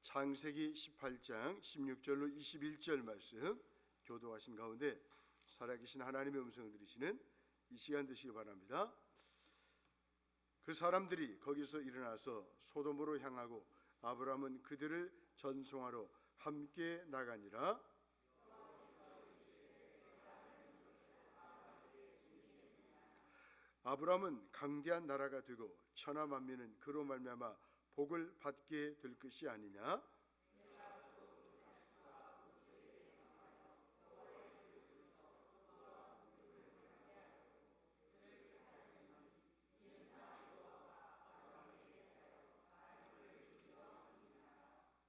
창세기 18장 16절로 21절 말씀 교도하신 가운데 살아계신 하나님의 음성을 들으시는 이 시간 되시기 바랍니다. 그 사람들이 거기서 일어나서 소돔으로 향하고 아브라함은 그들을 전송하러 함께 나가니라. 아브라함은 강대한 나라가 되고 천하 만민은 그로 말미암아 복을 받게 될 것이 아니냐.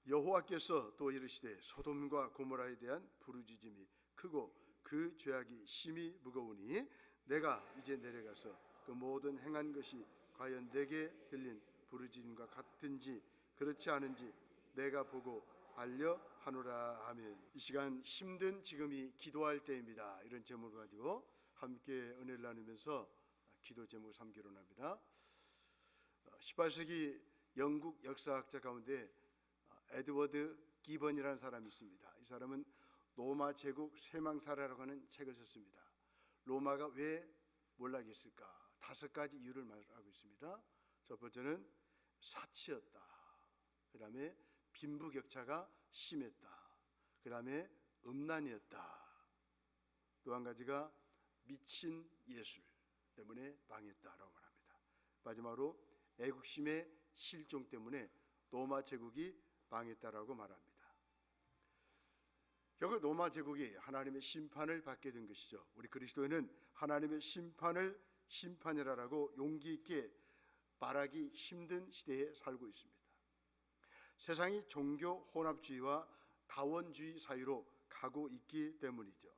여호와께서 또 이르시되 소돔과 고모라에 대한 부르짖음이 크고 그 죄악이 심히 무거우니 내가 이제 내려가서 그 모든 행한 것이 과연 내게 들린 부르짖음과 같은지 그렇지 않은지 내가 보고 알려하노라. 아멘. 이 시간 힘든 지금이 기도할 때입니다. 이런 제목을 가지고 함께 은혜를 나누면서 기도 제목을 삼기로 합니다. 18세기 영국 역사학자 가운데 에드워드 기번이라는 사람이 있습니다. 이 사람은 로마 제국 쇠망사라고 하는 책을 썼습니다. 로마가 왜 몰락했을까? 5가지 이유를 말하고 있습니다. 첫 번째는 사치였다. 그 다음에 빈부격차가 심했다. 그 다음에 음란이었다. 또 한 가지가 미친 예술 때문에 망했다라고 말합니다. 마지막으로 애국심의 실종 때문에 로마 제국이 망했다라고 말합니다. 결국 로마 제국이 하나님의 심판을 받게 된 것이죠. 우리 그리스도인은 하나님의 심판이라고 용기 있게 말하기 힘든 시대에 살고 있습니다. 세상이 종교 혼합주의와 다원주의 사이로 가고 있기 때문이죠.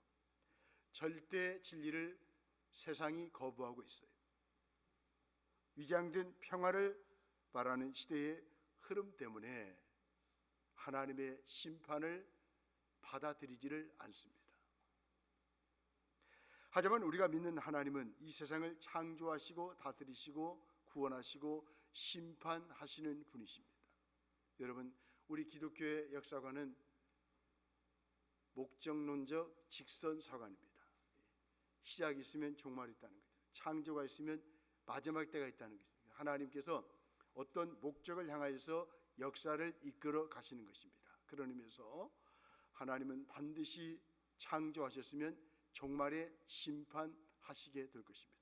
절대 진리를 세상이 거부하고 있어요. 위장된 평화를 바라는 시대의 흐름 때문에 하나님의 심판을 받아들이지를 않습니다. 하지만 우리가 믿는 하나님은 이 세상을 창조하시고 다스리시고 구원하시고 심판하시는 분이십니다. 여러분, 우리 기독교의 역사관은 목적론적 직선사관입니다. 시작이 있으면 종말이 있다는 거죠. 창조가 있으면 마지막 때가 있다는 거죠. 하나님께서 어떤 목적을 향하여서 역사를 이끌어 가시는 것입니다. 그런 의미에서 하나님은 반드시 창조하셨으면 종말에 심판하시게 될 것입니다.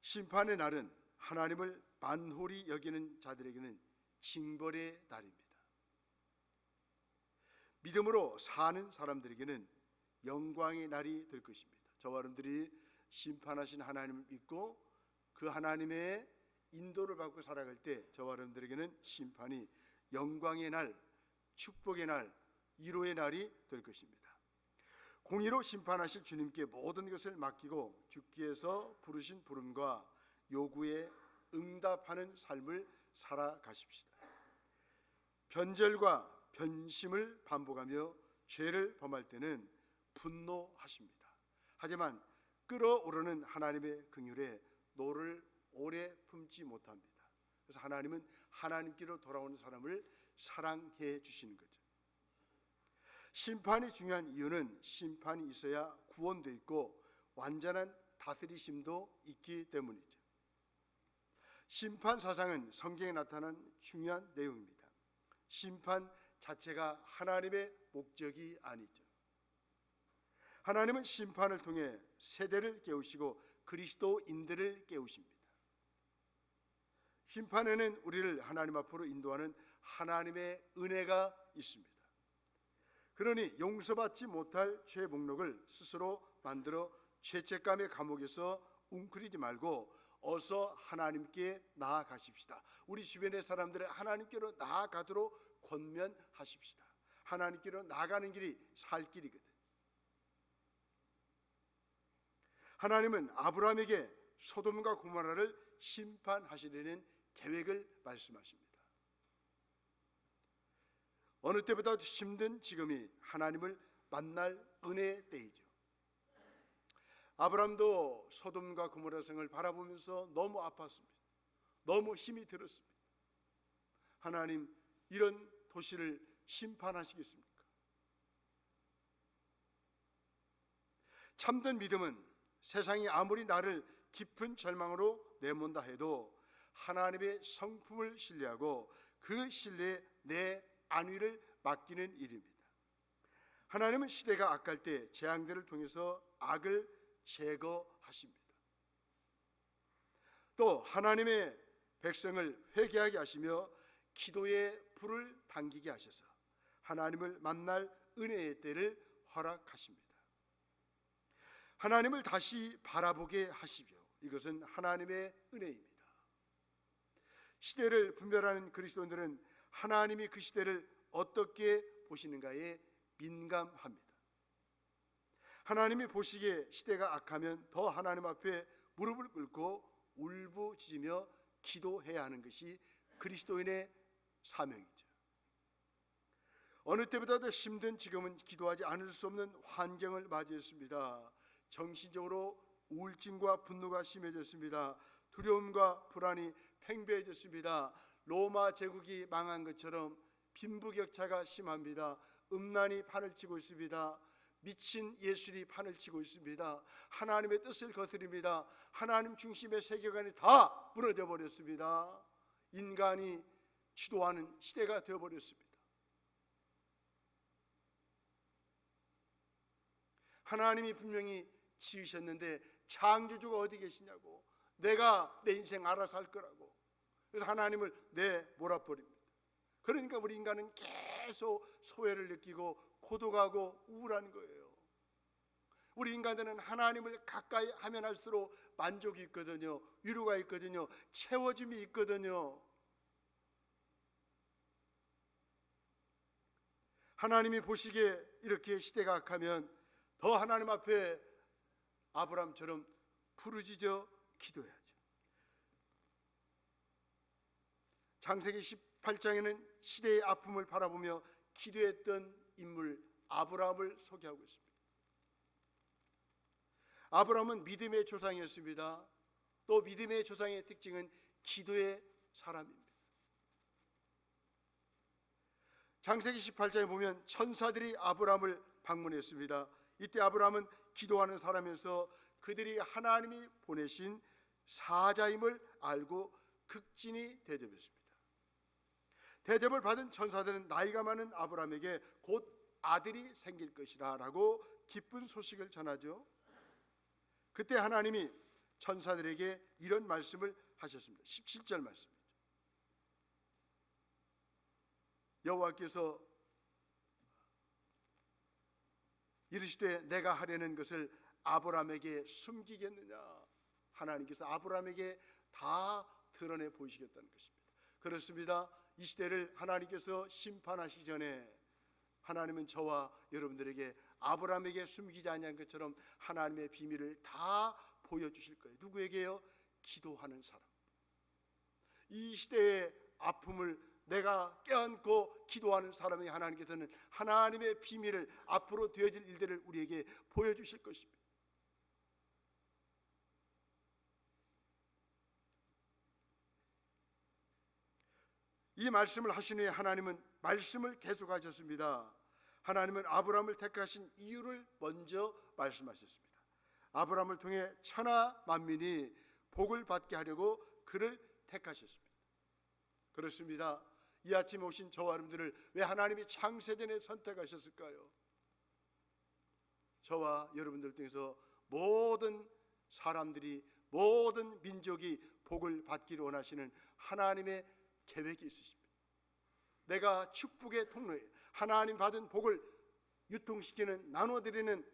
심판의 날은 하나님을 만홀히 여기는 자들에게는 징벌의 날입니다. 믿음으로 사는 사람들에게는 영광의 날이 될 것입니다. 저와 여러분들이 심판하신 하나님을 믿고 그 하나님의 인도를 받고 살아갈 때 저와 여러분들에게는 심판이 영광의 날, 축복의 날, 위로의 날이 될 것입니다. 공의로 심판하실 주님께 모든 것을 맡기고 주께서 부르신 부름과 요구에 응답하는 삶을 살아가십시다. 변절과 변심을 반복하며 죄를 범할 때는 분노하십니다. 하지만 끓어오르는 하나님의 긍휼에 노를 오래 품지 못합니다. 그래서 하나님은 하나님께로 돌아오는 사람을 사랑해 주시는 거죠. 심판이 중요한 이유는 심판이 있어야 구원도 있고 완전한 다스리심도 있기 때문이죠. 심판 사상은 성경에 나타난 중요한 내용입니다. 심판 자체가 하나님의 목적이 아니죠. 하나님은 심판을 통해 세대를 깨우시고 그리스도인들을 깨우십니다. 심판에는 우리를 하나님 앞으로 인도하는 하나님의 은혜가 있습니다. 그러니 용서받지 못할 죄 목록을 스스로 만들어 죄책감의 감옥에서 웅크리지 말고 어서 하나님께 나아가십시다. 우리 주변의 사람들을 하나님께로 나아가도록 권면하십시다. 하나님께로 나아가는 길이 살 길이거든. 하나님은 아브라함에게 소돔과 고모라를 심판하시려는 계획을 말씀하십니다. 어느 때보다 힘든 지금이 하나님을 만날 은혜의 때이죠. 아브라함도 소돔과 고모라 성을 바라보면서 너무 아팠습니다. 너무 힘이 들었습니다. 하나님 이런 도시를 심판하시겠습니까? 참된 믿음은 세상이 아무리 나를 깊은 절망으로 내몬다 해도 하나님의 성품을 신뢰하고 그 신뢰에 내 안위를 맡기는 일입니다. 하나님은 시대가 악할 때 재앙들을 통해서 악을 제거하십니다. 또 하나님의 백성을 회개하게 하시며 기도의 불을 당기게 하셔서 하나님을 만날 은혜의 때를 허락하십니다. 하나님을 다시 바라보게 하시죠. 이것은 하나님의 은혜입니다. 시대를 분별하는 그리스도인들은 하나님이 그 시대를 어떻게 보시는가에 민감합니다. 하나님이 보시기에 시대가 악하면 더 하나님 앞에 무릎을 꿇고 울부짖으며 기도해야 하는 것이 그리스도인의 사명이죠. 어느 때보다도 힘든 지금은 기도하지 않을 수 없는 환경을 맞이했습니다. 정신적으로 우울증과 분노가 심해졌습니다. 두려움과 불안이 팽배해졌습니다. 로마 제국이 망한 것처럼 빈부격차가 심합니다. 음란이 판을 치고 있습니다. 미친 예술이 판을 치고 있습니다. 하나님의 뜻을 거스립니다. 하나님 중심의 세계관이 다 무너져 버렸습니다. 인간이 주도하는 시대가 되어버렸습니다. 하나님이 분명히 지으셨는데 창조주가 어디 계시냐고, 내가 내 인생 알아서 할 거라고. 그래서 하나님을 내몰아버립니다. 그러니까 우리 인간은 계속 소외를 느끼고 고독하고 우울한 거예요. 우리 인간들은 하나님을 가까이 하면 할수록 만족이 있거든요. 위로가 있거든요. 채워짐이 있거든요. 하나님이 보시기에 이렇게 시대가 악하면 더 하나님 앞에 아브라함처럼 부르짖어 기도해야죠. 창세기 18장에는 시대의 아픔을 바라보며 기도했던 인물 아브라함을 소개하고 있습니다. 아브라함은 믿음의 조상이었습니다. 또 믿음의 조상의 특징은 기도의 사람입니다. 창세기 18장에 보면 천사들이 아브라함을 방문했습니다. 이때 아브라함은 기도하는 사람이어서 그들이 하나님이 보내신 사자임을 알고 극진히 대접했습니다. 대접을 받은 천사들은 나이가 많은 아브라함에게 곧 아들이 생길 것이라 라고 기쁜 소식을 전하죠. 그때 하나님이 천사들에게 이런 말씀을 하셨습니다. 17절 말씀이죠. 여호와께서 이르시되 내가 하려는 것을 아브라함에게 숨기겠느냐. 하나님께서 아브라함에게 다 드러내 보이시겠다는 것입니다. 그렇습니다. 이 시대를 하나님께서 심판하시기 전에 하나님은 저와 여러분들에게 아브라함에게 숨기지 아니한 것처럼 하나님의 비밀을 다 보여주실 거예요. 누구에게요? 기도하는 사람. 이 시대의 아픔을 내가 껴안고 기도하는 사람에게 하나님께서는 하나님의 비밀을, 앞으로 되어질 일들을 우리에게 보여주실 것입니다. 이 말씀을 하신 후에 하나님은 말씀을 계속하셨습니다. 하나님은 아브라함을 택하신 이유를 먼저 말씀하셨습니다. 아브라함을 통해 천하 만민이 복을 받게 하려고 그를 택하셨습니다. 그렇습니다. 이 아침에 오신 저와 여러분들을 왜 하나님이 창세전에 선택하셨을까요? 저와 여러분들 중에서 모든 사람들이, 모든 민족이 복을 받기를 원하시는 하나님의 계획이 있으십니다. 내가 축복의 통로에 하나님 받은 복을 유통시키는, 나눠드리는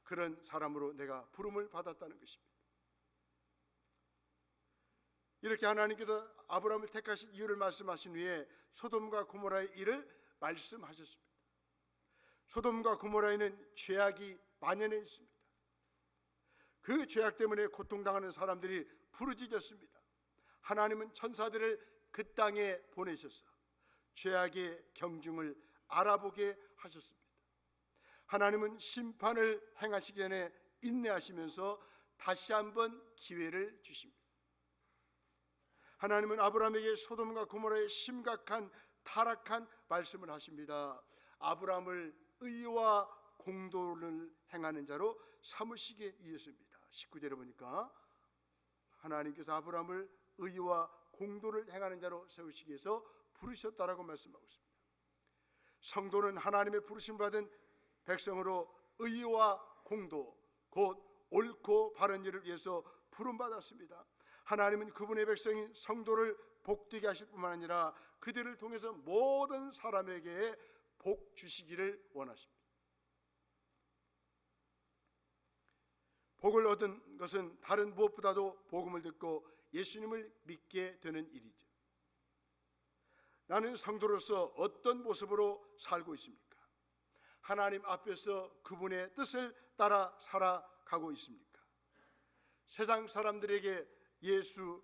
그런 사람으로 내가 부름을 받았다는 것입니다. 이렇게 하나님께서 아브라함을 택하신 이유를 말씀하신 후에 소돔과 고모라의 일을 말씀하셨습니다. 소돔과 고모라에는 죄악이 만연해 있습니다. 그 죄악 때문에 고통당하는 사람들이 부르짖었습니다. 하나님은 천사들을 그 땅에 보내셔서 죄악의 경중을 알아보게 하셨습니다. 하나님은 심판을 행하시기 전에 인내하시면서 다시 한번 기회를 주십니다. 하나님은 아브라함에게 소돔과 고모라의 심각한 타락한 말씀을 하십니다. 아브라함을 의와 공도를 행하는 자로 삼으시기 위해서입니다. 19절에 보니까 하나님께서 아브라함을 의와 공도를 행하는 자로 세우시기 위해서 부르셨다라고 말씀하고 있습니다. 성도는 하나님의 부르심 받은 백성으로 의와 공도, 곧 옳고 바른 일을 위해서 부름받았습니다. 하나님은 그분의 백성인 성도를 복되게 하실 뿐만 아니라 그들을 통해서 모든 사람에게 복 주시기를 원하십니다. 복을 얻은 것은 다른 무엇보다도 복음을 듣고 예수님을 믿게 되는 일이죠. 나는 성도로서 어떤 모습으로 살고 있습니까? 하나님 앞에서 그분의 뜻을 따라 살아가고 있습니까? 세상 사람들에게 예수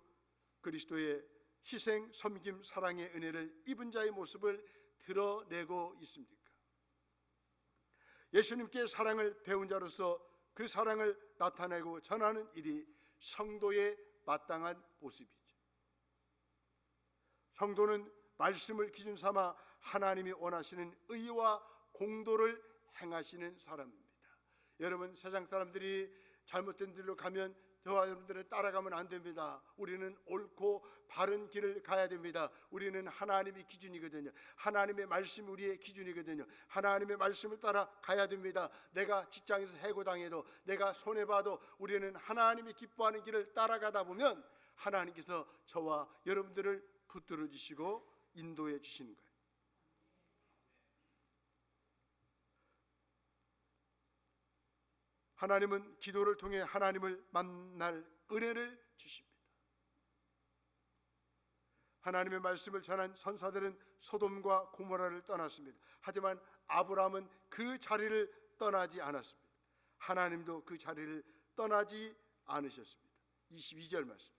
그리스도의 희생, 섬김, 사랑의 은혜를 입은 자의 모습을 드러내고 있습니까? 예수님께 사랑을 배운 자로서 그 사랑을 나타내고 전하는 일이 성도의 마땅한 모습이죠. 성도는 말씀을 기준 삼아 하나님이 원하시는 의와 공도를 행하시는 사람입니다. 여러분, 세상 사람들이 잘못된 길로 가면 저와 여러분들을 따라가면 안 됩니다. 우리는 옳고 바른 길을 가야 됩니다. 우리는 하나님이 기준이거든요. 하나님의 말씀이 우리의 기준이거든요. 하나님의 말씀을 따라 가야 됩니다. 내가 직장에서 해고당해도, 내가 손해봐도 우리는 하나님이 기뻐하는 길을 따라가다 보면 하나님께서 저와 여러분들을 붙들어 주시고 인도해 주시는 거예요. 하나님은 기도를 통해 하나님을 만날 은혜를 주십니다. 하나님의 말씀을 전한 선사들은 소돔과 고모라를 떠났습니다. 하지만 아브라함은 그 자리를 떠나지 않았습니다. 하나님도 그 자리를 떠나지 않으셨습니다. 22절 말씀.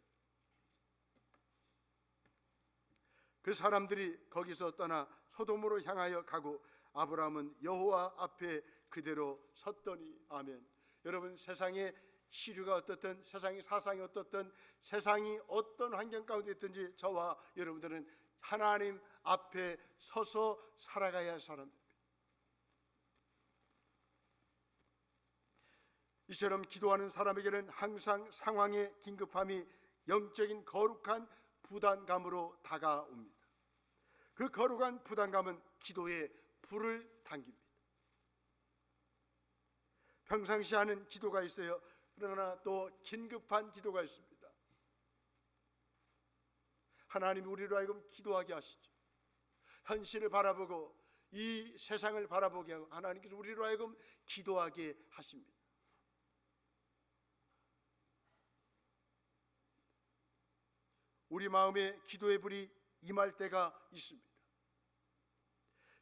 그 사람들이 거기서 떠나 소돔으로 향하여 가고 아브라함은 여호와 앞에 그대로 섰더니. 아멘. 여러분, 세상의 시류가 어떻든, 세상의 사상이 어떻든, 세상이 어떤 환경 가운데 있든지 저와 여러분들은 하나님 앞에 서서 살아가야 할 사람들입니다. 이처럼 기도하는 사람에게는 항상 상황의 긴급함이 영적인 거룩한 부담감으로 다가옵니다. 그 거룩한 부담감은 기도에 불을 당깁니다. 평상시 하는 기도가 있어요. 그러나 또 긴급한 기도가 있습니다. 하나님이 우리로 하여금 기도하게 하시죠. 현실을 바라보고 이 세상을 바라보게 하고 하나님께서 우리로 하여금 기도하게 하십니다. 우리 마음에 기도의 불이 임할 때가 있습니다.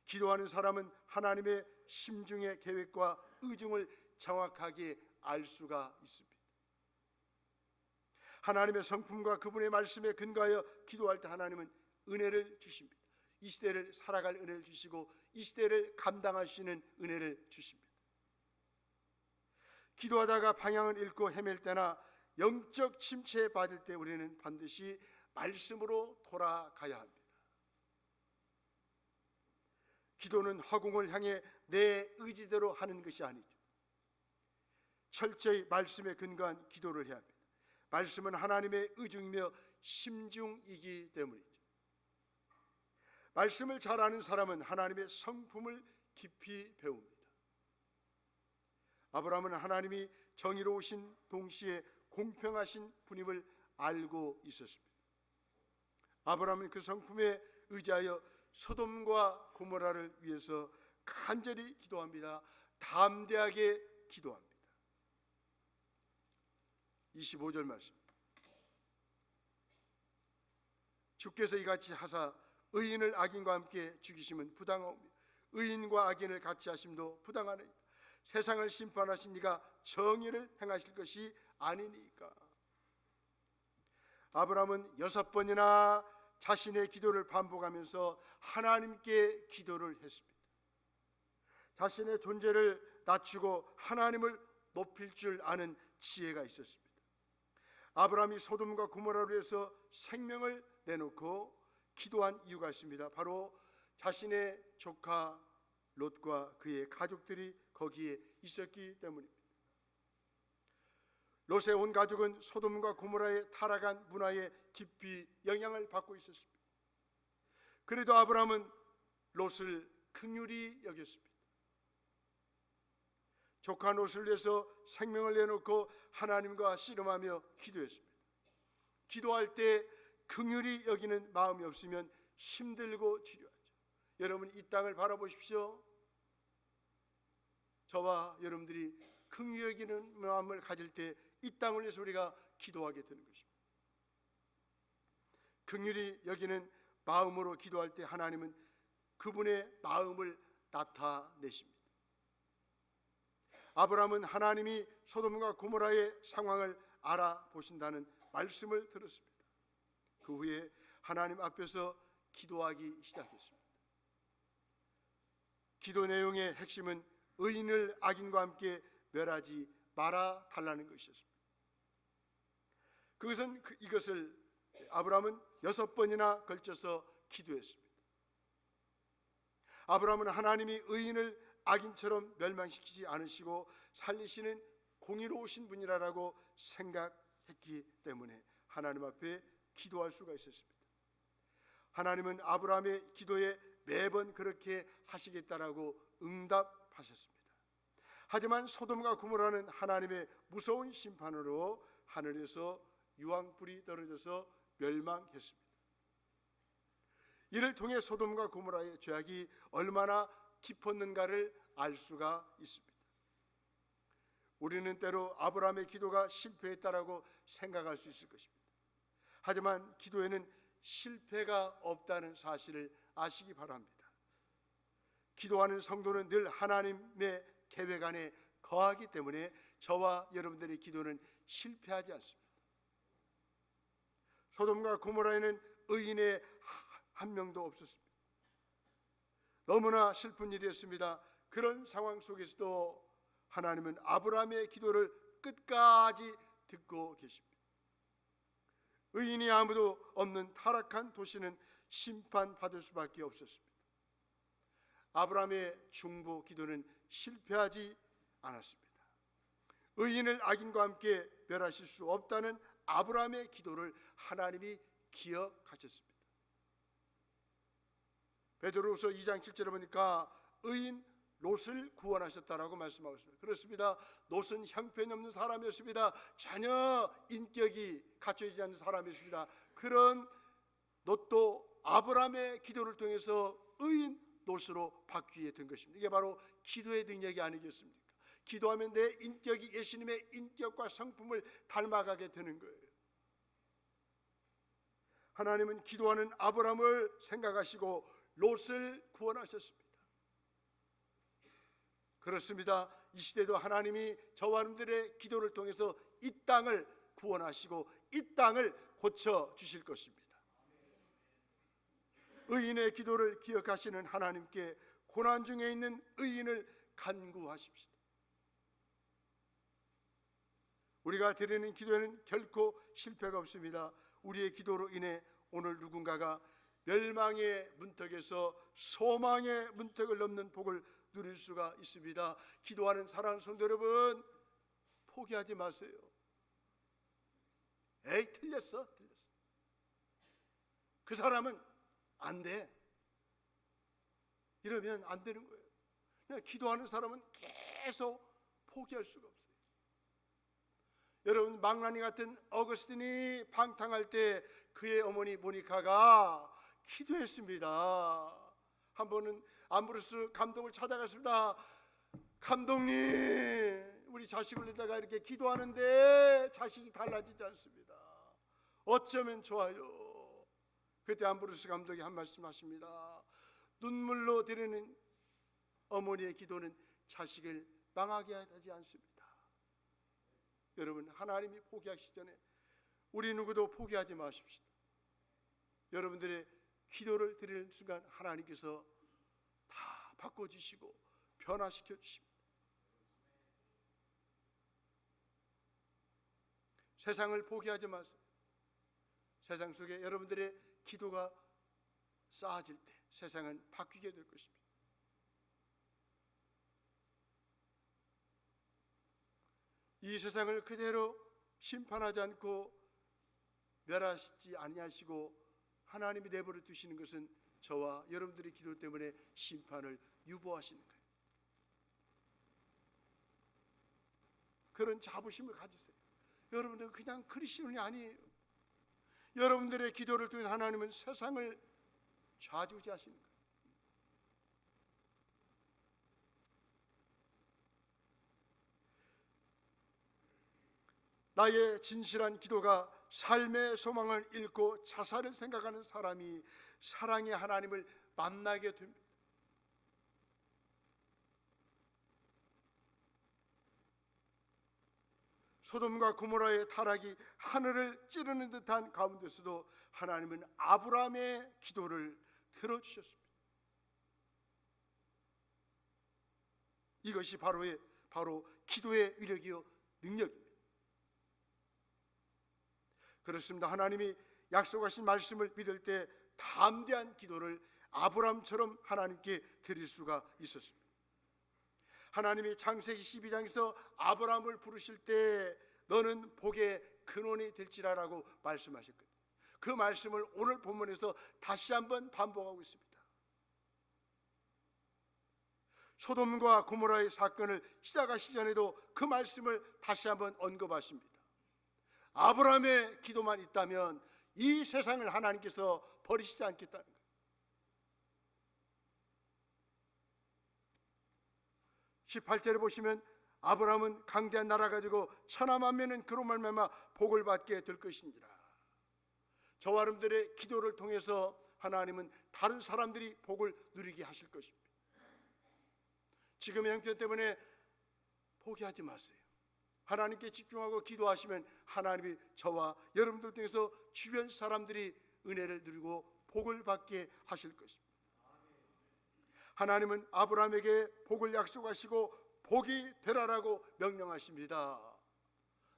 기도하는 사람은 하나님의 심중의 계획과 의중을 정확하게 알 수가 있습니다. 하나님의 성품과 그분의 말씀에 근거하여 기도할 때 하나님은 은혜를 주십니다. 이 시대를 살아갈 은혜를 주시고 이 시대를 감당할 수 있는 은혜를 주십니다. 기도하다가 방향을 잃고 헤맬 때나 영적 침체에 빠질 때 우리는 반드시 말씀으로 돌아가야 합니다. 기도는 허공을 향해 내 의지대로 하는 것이 아니죠. 철저히 말씀에 근거한 기도를 해야 합니다. 말씀은 하나님의 의중이며 심중이기 때문이죠. 말씀을 잘 아는 사람은 하나님의 성품을 깊이 배웁니다. 아브라함은 하나님이 정의로우신 동시에 공평하신 분임을 알고 있었습니다. 아브라함은 그 성품에 의지하여 소돔과 고모라를 위해서 간절히 기도합니다. 담대하게 기도합니다. 25절 말씀. 주께서 이같이 하사 의인을 악인과 함께 죽이심은 부당하옵니다. 의인과 악인을 같이 하심도 부당하나이다. 세상을 심판하신 이가 정의를 행하실 것이 아니니까. 아브라함은 6번이나 자신의 기도를 반복하면서 하나님께 기도를 했습니다. 자신의 존재를 낮추고 하나님을 높일 줄 아는 지혜가 있었습니다. 아브라함이 소돔과 고모라로 해서 생명을 내놓고 기도한 이유가 있습니다. 바로 자신의 조카 롯과 그의 가족들이 거기에 있었기 때문입니다. 롯의 온 가족은 소돔과 고모라의 타락한 문화에 깊이 영향을 받고 있었습니다. 그래도 아브라함은 롯을 긍휼히 여겼습니다. 조카 롯을 위해서 생명을 내놓고 하나님과 씨름하며 기도했습니다. 기도할 때 긍휼히 여기는 마음이 없으면 힘들고 지루하죠. 여러분, 이 땅을 바라보십시오. 저와 여러분들이 긍휼히 여기는 마음을 가질 때 이 땅을 위해서 우리가 기도하게 되는 것입니다. 긍휼히 여기는 마음으로 기도할 때 하나님은 그분의 마음을 나타내십니다. 아브라함은 하나님이 소돔과 고모라의 상황을 알아보신다는 말씀을 들었습니다. 그 후에 하나님 앞에서 기도하기 시작했습니다. 기도 내용의 핵심은 의인을 악인과 함께 멸하지 말아 달라는 것이었습니다. 이것을 아브라함은 6번이나 걸쳐서 기도했습니다. 아브라함은 하나님이 의인을 악인처럼 멸망시키지 않으시고 살리시는 공의로우신 분이라고 생각했기 때문에 하나님 앞에 기도할 수가 있었습니다. 하나님은 아브라함의 기도에 매번 그렇게 하시겠다라고 응답하셨습니다. 하지만 소돔과 고모라는 하나님의 무서운 심판으로 하늘에서 유황불이 떨어져서 멸망했습니다. 이를 통해 소돔과 고모라의 죄악이 얼마나 깊었는가를 알 수가 있습니다. 우리는 때로 아브라함의 기도가 실패했다라고 생각할 수 있을 것입니다. 하지만 기도에는 실패가 없다는 사실을 아시기 바랍니다. 기도하는 성도는 늘 하나님의 계획 안에 거하기 때문에 저와 여러분들의 기도는 실패하지 않습니다. 소돔과 고모라에는 의인의 한 명도 없었습니다. 너무나 슬픈 일이었습니다. 그런 상황 속에서도 하나님은 아브라함의 기도를 끝까지 듣고 계십니다. 의인이 아무도 없는 타락한 도시는 심판받을 수밖에 없었습니다. 아브라함의 중보 기도는 실패하지 않았습니다. 의인을 악인과 함께 멸하실 수 없다는 아브라함의 기도를 하나님이 기억하셨습니다. 베드로후서 2장 7절에 보니까 의인 롯을 구원하셨다라고 말씀하고 있습니다. 그렇습니다. 롯은 형편없는 사람이었습니다. 전혀 인격이 갖춰지지 않는 사람이었습니다. 그런 롯도 아브라함의 기도를 통해서 의인 롯으로 바뀌게 된 것입니다. 이게 바로 기도의 능력이 아니겠습니까? 기도하면 내 인격이 예수님의 인격과 성품을 닮아가게 되는 거예요. 하나님은 기도하는 아브라함을 생각하시고 롯을 구원하셨습니다. 그렇습니다. 이 시대도 하나님이 저와 여러분들의 기도를 통해서 이 땅을 구원하시고 이 땅을 고쳐주실 것입니다. 의인의 기도를 기억하시는 하나님께 고난 중에 있는 의인을 간구하십시다. 우리가 드리는 기도에는 결코 실패가 없습니다. 우리의 기도로 인해 오늘 누군가가 멸망의 문턱에서 소망의 문턱을 넘는 복을 누릴 수가 있습니다. 기도하는 사랑하는 성도 여러분, 포기하지 마세요. 에이, 틀렸어. 그 사람은 안 돼. 이러면 안 되는 거예요. 그냥 기도하는 사람은 계속 포기할 수가 없어요. 여러분, 망나니 같은 어거스틴이 방탕할 때 그의 어머니 모니카가 기도했습니다. 한 번은 암브로스 감독을 찾아갔습니다. 감독님, 우리 자식을 내다가 이렇게 기도하는데 자식이 달라지지 않습니다. 어쩌면 좋아요. 그때 암브로스 감독이 한 말씀 하십니다. 눈물로 드리는 어머니의 기도는 자식을 망하게 하지 않습니다. 여러분, 하나님이 포기하시기 전에 우리 누구도 포기하지 마십시오. 여러분들의 기도를 드리는 순간 하나님께서 다 바꿔주시고 변화시켜 주십니다. 세상을 포기하지 마세요. 세상 속에 여러분들의 기도가 쌓아질 때 세상은 바뀌게 될 것입니다. 이 세상을 그대로 심판하지 않고 멸하시지 아니하시고 하나님이 내버려 두시는 것은 저와 여러분들의 기도 때문에 심판을 유보하시는 거예요. 그런 자부심을 가지세요. 여러분들은 그냥 그리스도인이 아니에요. 여러분들의 기도를 통해 하나님은 세상을 좌지우지하시는 거예요. 나의 진실한 기도가 삶의 소망을 잃고 자살을 생각하는 사람이 사랑의 하나님을 만나게 됩니다. 소돔과 고모라의 타락이 하늘을 찌르는 듯한 가운데서도 하나님은 아브라함의 기도를 들어주셨습니다. 이것이 바로 기도의 위력이요 능력입니다. 그렇습니다. 하나님이 약속하신 말씀을 믿을 때 담대한 기도를 아브라함처럼 하나님께 드릴 수가 있었습니다. 하나님이 창세기 12장에서 아브라함을 부르실 때 너는 복의 근원이 될지라라고 말씀하셨거든요. 그 말씀을 오늘 본문에서 다시 한번 반복하고 있습니다. 소돔과 고모라의 사건을 시작하시기 전에도 그 말씀을 다시 한번 언급하십니다. 아브라함의 기도만 있다면 이 세상을 하나님께서 버리시지 않겠다는 거예요. 18절에 보시면 아브라함은 강대한 나라가 되고 천하 만민은 그로 말미암아 복을 받게 될 것인지라. 저와 여러분들의 기도를 통해서 하나님은 다른 사람들이 복을 누리게 하실 것입니다. 지금의 형편 때문에 포기하지 마세요. 하나님께 집중하고 기도하시면 하나님이 저와 여러분들 통해서 주변 사람들이 은혜를 누리고 복을 받게 하실 것입니다. 하나님은 아브라함에게 복을 약속하시고 복이 되라라고 명령하십니다.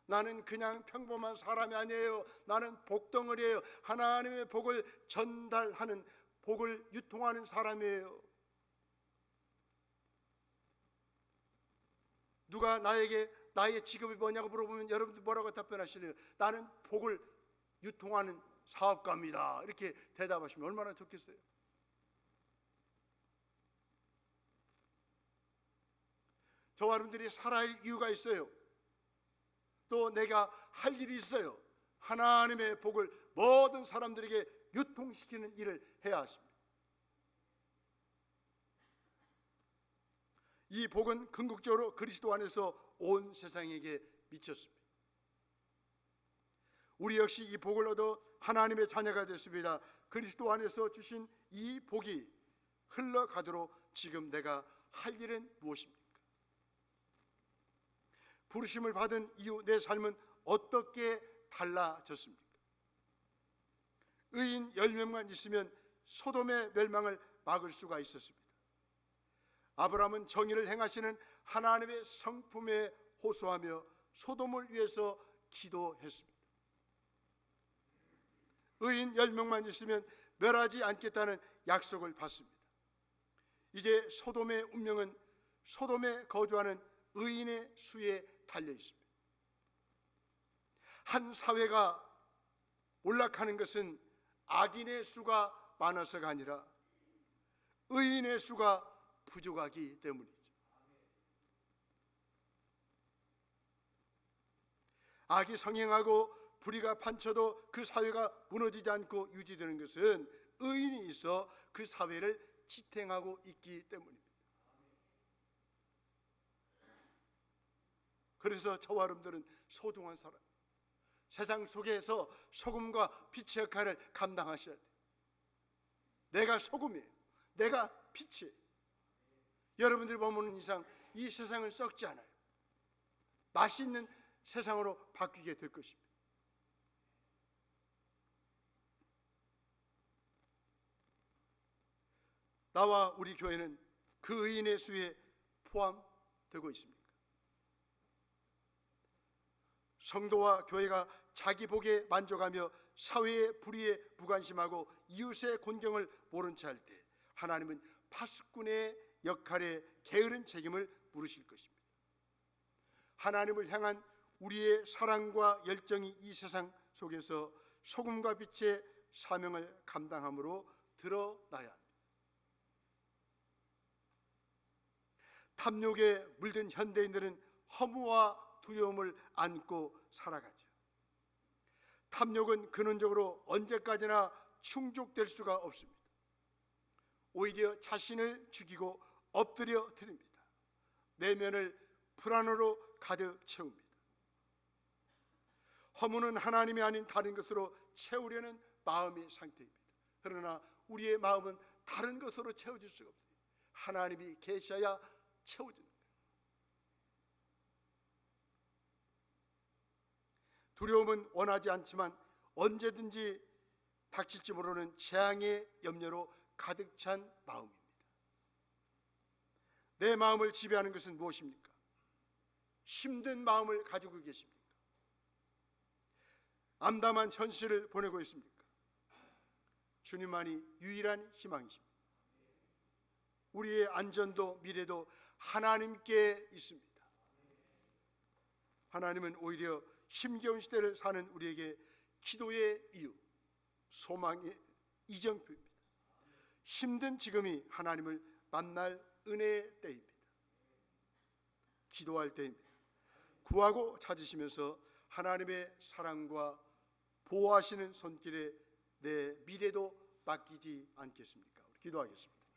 나는 그냥 평범한 사람이 아니에요. 나는 복덩어리예요. 하나님의 복을 전달하는, 복을 유통하는 사람이에요. 누가 나에게 나의 직업이 뭐냐고 물어보면 여러분들 뭐라고 답변하시나요? 나는 복을 유통하는 사업가입니다. 이렇게 대답하시면 얼마나 좋겠어요. 저와 여러분들이 살아야 할 이유가 있어요. 또 내가 할 일이 있어요. 하나님의 복을 모든 사람들에게 유통시키는 일을 해야 하십니다. 이 복은 궁극적으로 그리스도 안에서 온 세상에게 미쳤습니다. 우리 역시 이 복을 얻어 하나님의 자녀가 됐습니다. 그리스도 안에서 주신 이 복이 흘러가도록 지금 내가 할 일은 무엇입니까? 부르심을 받은 이후 내 삶은 어떻게 달라졌습니까? 의인 10명만 있으면 소돔의 멸망을 막을 수가 있었습니다. 아브라함은 정의를 행하시는 하나님의 성품에 호소하며 소돔을 위해서 기도했습니다. 의인 10명만 있으면 멸하지 않겠다는 약속을 받습니다. 이제 소돔의 운명은 소돔에 거주하는 의인의 수에 달려 있습니다. 한 사회가 몰락하는 것은 악인의 수가 많아서가 아니라 의인의 수가 부족하기 때문이죠. 악이 성행하고 불의가 판쳐도 그 사회가 무너지지 않고 유지되는 것은 의인이 있어 그 사회를 지탱하고 있기 때문입니다. 그래서 저와 여러분들은 소중한 사람, 세상 속에서 소금과 빛의 역할을 감당하셔야 돼요. 내가 소금이에요. 내가 빛이에요. 여러분들이 보는 이상 이 세상은 썩지 않아요. 맛있는 세상으로 바뀌게 될 것입니다. 나와 우리 교회는 그 의인의 수에 포함되고 있습니까? 성도와 교회가 자기 복에 만족하며 사회의 불의에 무관심하고 이웃의 곤경을 모른 채 할 때 하나님은 파수꾼의 역할에 게으른 책임을 물으실 것입니다. 하나님을 향한 우리의 사랑과 열정이 이 세상 속에서 소금과 빛의 사명을 감당함으로 드러나야 합니다. 탐욕에 물든 현대인들은 허무와 두려움을 안고 살아가죠. 탐욕은 근원적으로 언제까지나 충족될 수가 없습니다. 오히려 자신을 죽이고 엎드려 드립니다. 내면을 불안으로 가득 채웁니다. 허무는 하나님이 아닌 다른 것으로 채우려는 마음의 상태입니다. 그러나 우리의 마음은 다른 것으로 채워질 수가 없어요. 하나님이 계셔야 채워지는 거예요. 두려움은 원하지 않지만 언제든지 닥칠지 모르는 재앙의 염려로 가득 찬 마음입니다. 내 마음을 지배하는 것은 무엇입니까? 힘든 마음을 가지고 계십니까? 암담한 현실을 보내고 있습니까? 주님만이 유일한 희망이십니다. 우리의 안전도 미래도 하나님께 있습니다. 하나님은 오히려 힘겨운 시대를 사는 우리에게 기도의 이유, 소망의 이정표입니다. 힘든 지금이 하나님을 만날 은혜의 때입니다. 기도할 때입니다. 구하고 찾으시면서 하나님의 사랑과 보호하시는 손길에 내 미래도 맡기지 않겠습니까? 기도하겠습니다.